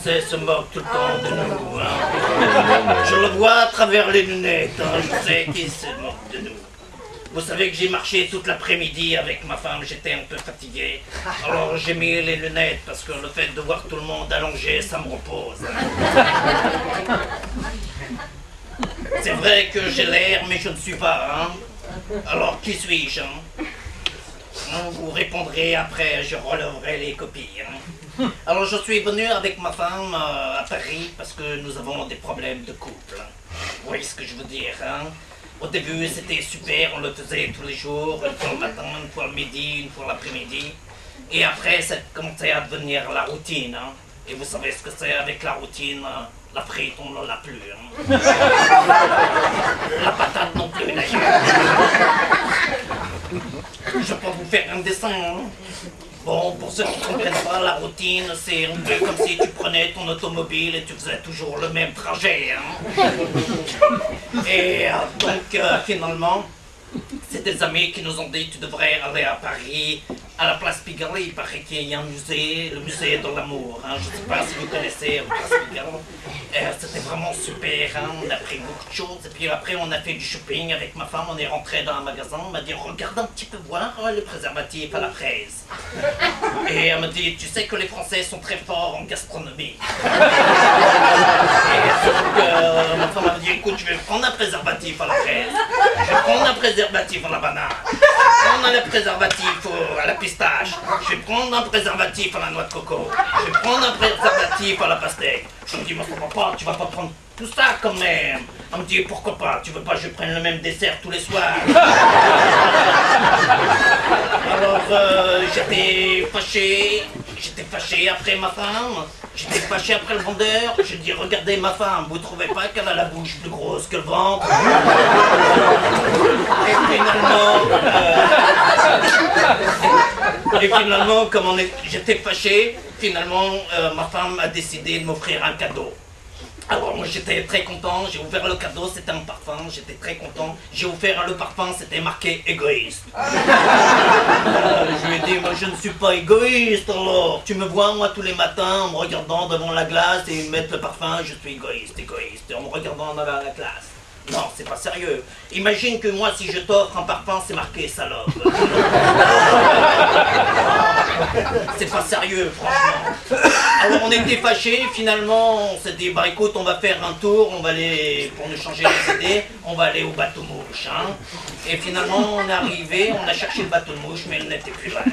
Français se moquent tout le temps de nous. Hein. Je le vois à travers les lunettes, hein. Je sais qu'ils se moquent de nous. Vous savez que j'ai marché toute l'après-midi avec ma femme, j'étais un peu fatigué. Alors j'ai mis les lunettes parce que le fait de voir tout le monde allongé, ça me repose. Hein. C'est vrai que j'ai l'air, mais je ne suis pas. Hein. Alors qui suis-je hein? Vous répondrez après, je relèverai les copies. Hein. Alors je suis venu avec ma femme à Paris parce que nous avons des problèmes de couple. Hein. Vous voyez ce que je veux dire hein? Au début c'était super, on le faisait tous les jours, une fois le matin, une fois le midi, une fois l'après-midi. Et après ça commençait à devenir la routine. Hein. Et vous savez ce que c'est avec la routine, la frite on ne l'a plus. Hein. La patate non plus d'ailleurs. Je peux vous faire un dessin. Hein. Bon, pour ceux qui ne comprennent pas, la routine, c'est un peu comme si tu prenais ton automobile et tu faisais toujours le même trajet. Hein. Et donc, finalement, c'est des amis qui nous ont dit tu devrais aller à Paris, à la place Pigalle. Il paraît qu'il y a un musée, le musée de l'amour. Hein. Je ne sais pas si vous connaissez la place Pigalle. C'était vraiment super, hein. On a pris beaucoup de choses. Et puis après, on a fait du shopping avec ma femme. On est rentré dans un magasin. On m'a dit regarde un petit peu voir le préservatif à la fraise. Et elle m'a dit tu sais que les Français sont très forts en gastronomie. Et donc, ma femme m'a dit écoute, je vais prendre un préservatif à la fraise. Je vais prendre un préservatif à la banane. Je vais prendre un préservatif à la pistache. Je vais prendre un préservatif à la noix de coco. Je vais prendre un préservatif à la pastèque. Je me dis, mais papa, tu vas pas prendre tout ça quand même. Elle me dit, pourquoi pas, tu veux pas que je prenne le même dessert tous les soirs. Alors, j'étais fâché après ma femme. J'étais fâché après le vendeur. Je dis, regardez ma femme, vous trouvez pas qu'elle a la bouche plus grosse que le ventre? Et finalement, comme j'étais fâché, finalement, ma femme a décidé de m'offrir un cadeau. Alors moi j'étais très content, j'ai ouvert le cadeau, c'était un parfum, j'étais très content. J'ai ouvert le parfum, c'était marqué égoïste. Je lui ai dit, moi je ne suis pas égoïste alors. Tu me vois moi tous les matins en me regardant devant la glace et mettre le parfum, je suis égoïste, en me regardant dans la glace. Non, c'est pas sérieux. Imagine que moi, si je t'offre un parfum, c'est marqué salope. C'est pas sérieux, franchement. Alors on était fâchés, finalement, on s'est dit, bah écoute, on va faire un tour, on va aller, pour nous changer les idées, on va aller au bateau mouche. Hein. Et finalement, on est arrivé, on a cherché le bateau mouche, mais il n'était plus là.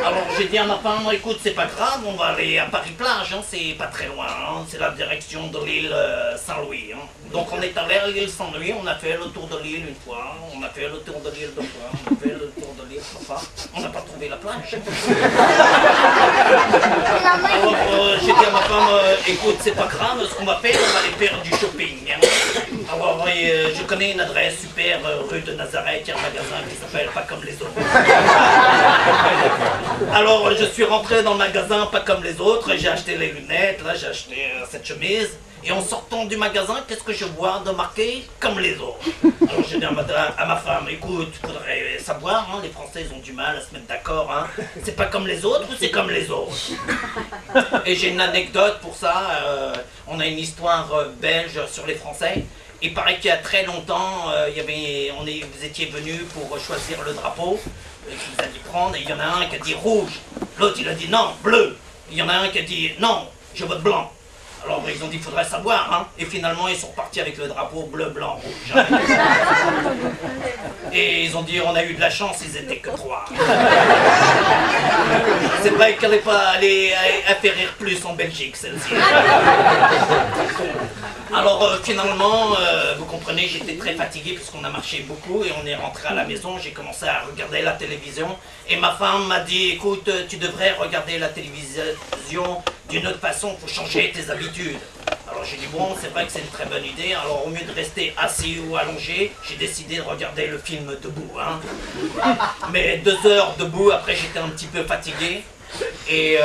Alors j'ai dit à ma femme, écoute, c'est pas grave, on va aller à Paris-Plage, hein, c'est pas très loin, hein, c'est la direction de l'île Saint-Louis. Hein. Donc on est allé à l'île Saint-Louis, on a fait le tour de l'île une fois, on a fait le tour de l'île deux fois, on a fait le tour de l'île trois fois, on n'a pas trouvé la plage. Alors j'ai dit à ma femme, écoute, c'est pas grave, ce qu'on va faire, on va aller faire du shopping. Hein. Alors je connais une adresse super rue de Nazareth, il y a un magasin qui s'appelle Pas comme les autres. Alors je suis rentré dans le magasin Pas comme les autres, j'ai acheté les lunettes, là j'ai acheté cette chemise. Et en sortant du magasin, qu'est-ce que je vois de marqué comme les autres? Alors j'ai dit à ma femme, écoute, il faudrait savoir, hein, les Français ils ont du mal à se mettre d'accord, hein. C'est pas comme les autres ou c'est comme les autres? Et j'ai une anecdote pour ça, on a une histoire belge sur les Français. Il paraît qu'il y a très longtemps, vous étiez venus pour choisir le drapeau, que vous alliez prendre, et il y en a un qui a dit rouge, l'autre il a dit non, bleu, il y en a un qui a dit non, je vote blanc. Alors ils ont dit, il faudrait savoir, hein. Et finalement ils sont repartis avec le drapeau bleu, blanc, rouge. Hein. Et ils ont dit, on a eu de la chance, ils étaient que 3. C'est vrai qu'elle n'est pas allée affaire plus en Belgique, celle-ci. Alors finalement, vous comprenez, j'étais très fatigué puisqu'on a marché beaucoup et on est rentré à la maison, j'ai commencé à regarder la télévision et ma femme m'a dit, écoute, tu devrais regarder la télévision d'une autre façon pour changer tes habitudes. Alors j'ai dit, bon, c'est vrai que c'est une très bonne idée, alors au mieux de rester assis ou allongé, j'ai décidé de regarder le film debout. Hein. Mais 2 heures debout, après j'étais un petit peu fatigué. Et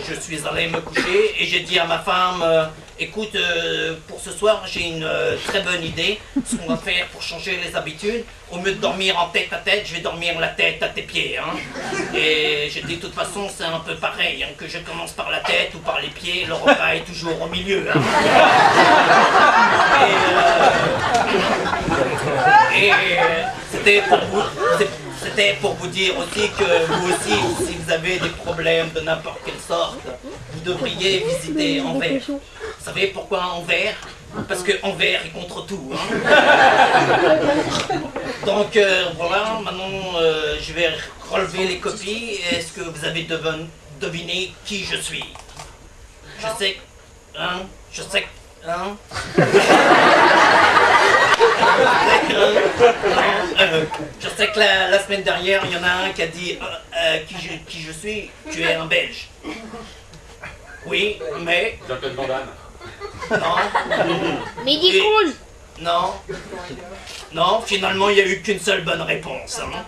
je suis allé me coucher et j'ai dit à ma femme, écoute, pour ce soir j'ai une très bonne idée. Ce qu'on va faire pour changer les habitudes, au lieu de dormir en tête à tête, je vais dormir la tête à tes pieds. Hein. Et j'ai dit, de toute façon c'est un peu pareil, hein, que je commence par la tête ou par les pieds, le repas est toujours au milieu. Hein. Et c'était pour vous dire aussi que vous aussi, si vous avez des problèmes de n'importe quelle sorte, vous devriez visiter Anvers. Vous savez pourquoi Anvers? Parce que Anvers est contre tout. Hein. Donc voilà, maintenant je vais relever les copies. Est-ce que vous avez deviné qui je suis? Je sais, hein, je sais, hein. Je sais que la semaine dernière, il y en a un qui a dit qui je suis, tu es un Belge. Oui, mais... Jean-Claude Van Damme. Non. Mais dis cool. Non. Non, finalement, il n'y a eu qu'une seule bonne réponse. Hein.